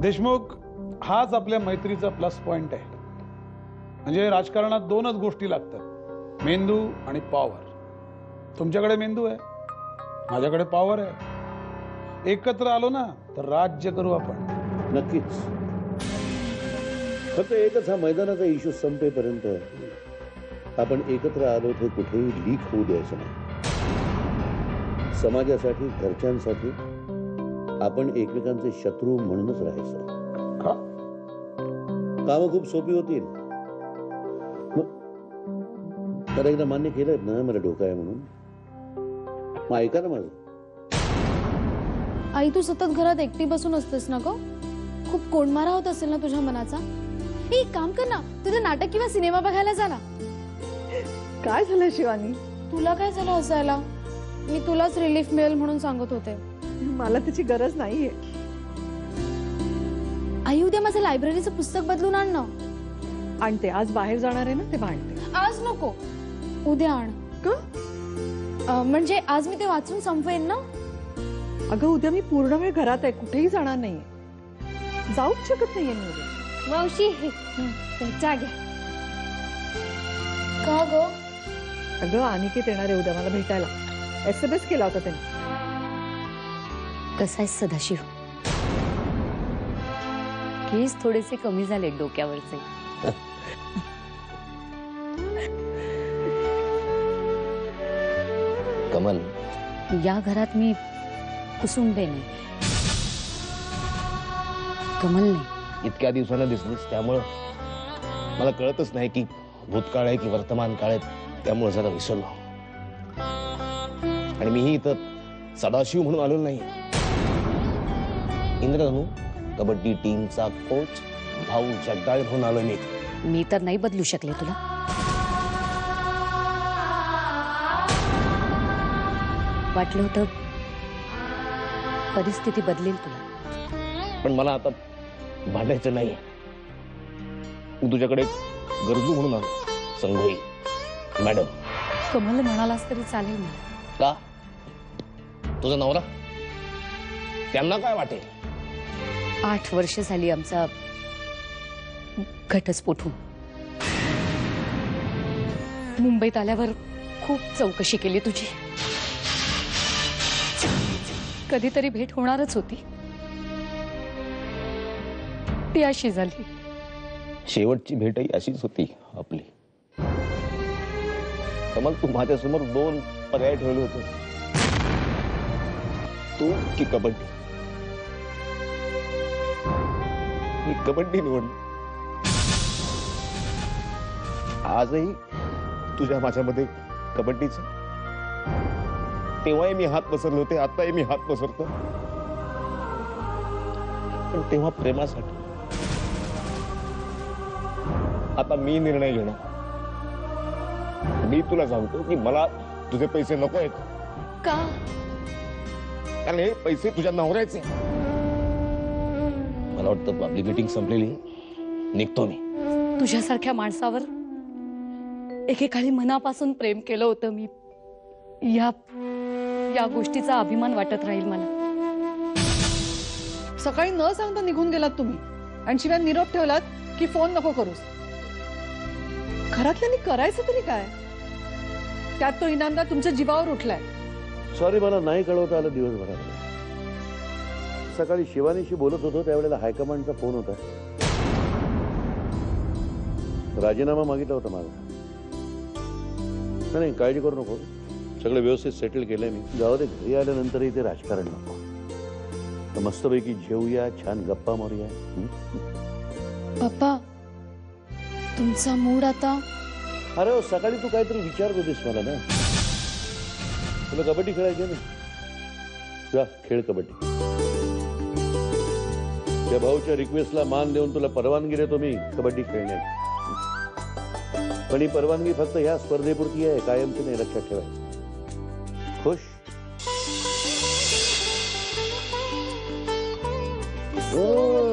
देशमुख, हाच आपल्या मैत्रीचा plus point आहे. म्हणजे राजकारणात दोनच गोष्टी लागतात, मेंदू आणि पॉवर. तुमच्याकडे मेंदू आहे, माझ्याकडे पॉवर आहे. एकत्र आलो ना तर राज्य करू आपण. नक्कीच. फक्त एकच हा मैदानाचा इश्यू संपेपर्यंत आपण एकत्र आलो हे कुठेही लीक होऊ द्यायचं नाही. समाजासाठी, घरच्यांसाठी आपण एकमेकांचे शत्रू म्हणूनच राहायचं. का? कामं खूप सोपी होतील. तर एकदा मान्य केलं ना मला डोकं आहे म्हणून, मग ऐका ना माझं. आई, तू सतत घरात एकटी बसून असतेस ना ग? खूप कोंडमारा होत असेल ना तुझ्या मनाचा? एक काम कर ना, तुझं नाटक किंवा सिनेमा बघायला जा ना. काय झालं शिवानी? तुला काय झालं हसायला? मी तुलाच रिलीफ मिळेल म्हणून सांगत होते. मला त्याची गरज नाहीये. आई, उद्या माझं लायब्ररीचं पुस्तक बदलून आण ना. आणते, आज बाहेर जाणार आहे ना, ते भांडते. आज नको, उद्या आण. का? म्हणजे आज मी ते वाचून संपवेन ना. अगं उद्या मी पूर्ण वेळ घरात आहे, कुठेही जाणार नाहीये. जाऊच शकत नाहीये मी उद्या. मावशी, चहा घ्या. का ग? अगं अनिकेत येणार आहे उद्या मला भेटायला. SMS केला होता त्याने. कसा आहे सदाशिव? केस थोडेसे कमी झाले डोक्यावरचे. कमल, या घरात मी कुसुंबे नाही, कमल नाही. इतक्या दिवसानं दिसलीस त्यामुळं मला कळतच नाही की भूतकाळ आहे की वर्तमान काळ आहे. त्यामुळे जरा विसरलो. आणि मीही इथं सदाशिव म्हणून आलेलो नाही. इंद्रधनु कबड्डी टीमचा कोच भाऊ जगदाळे म्हणून आलो मी. मी तर नाही बदलू शकले तुला. वाटलं होतं परिस्थिती बदलेल तुला, पण मला आता भांडायचं नाही. मी तुझ्याकडे गरजू म्हणून आलो. संगोई मॅडम. कमल म्हणालास तरी चालेल ना. का? तुझा नवरा, त्यांना काय वाटेल? 8 वर्ष झाली आमचा घटस्फोट होऊन. मुंबईत आल्यावर खूप चौकशी केली तुझी. कधीतरी भेट होणारच होती, ती अशी झाली. शेवटची भेटही अशीच होती आपली. कमल, तू माझ्यासमोर 2 पर्याय ठेवले होते, तू की कबड्डी. मी कबड्डी निवडली. आजही तुझ्या माझ्यामध्ये कबड्डीचं. तेव्हाही मी हात पसरले होते, आताही मी हात पसरतो, पण तेव्हा प्रेमासाठी. आता मी निर्णय घेणार. मी तुला सांगतो की मला तुझे पैसे नको आहेत. का? कारण हे पैसे तुझ्या नवऱ्याचे. मला वाटतं आपली मीटिंग संपलेली, निघतो मी. तुझ्यासारख्या माणसावर एकेकाळी मनापासून प्रेम केलं होतं मी. या गोष्टीचा अभिमान वाटत राहील मला. सकाळी न सांगता निघून गेलात तुम्ही, आणि शिवाय निरोप ठेवलात की फोन नको करूस. घरातल्यांनी करायचं तरी काय? त्यात तो इनामदार तुमच्या जीवावर उठलाय. सॉरी, मला नाही कळवता आलं दिवसभरात. सकाळी शिवानीशी बोलत होतो त्यावेळेला हायकमांडचा फोन होता. राजीनामा मागितला होता माझा. नाही, काळजी करू नको, सगळं व्यवस्थित सेटल केलंय मी. जाऊ दे, घरी आल्यानंतर इथे राजकारण नको. तर मस्तपैकी जेवूया, छान गप्पा मारूया. पप्पा, तुमचा मूड आता? अरे हो, सकाळी तू काहीतरी विचारत होतीस मला ना. तुला कबड्डी खेळायची ना? जा खेळ कबड्डी. त्या भाऊच्या रिक्वेस्टला मान देऊन तुला परवानगी देतो मी कबड्डी खेळण्याची. पण ही परवानगी फक्त ह्या स्पर्धेपुरती आहे, कायमची नाही, लक्षात ठेवा. खुश? हो.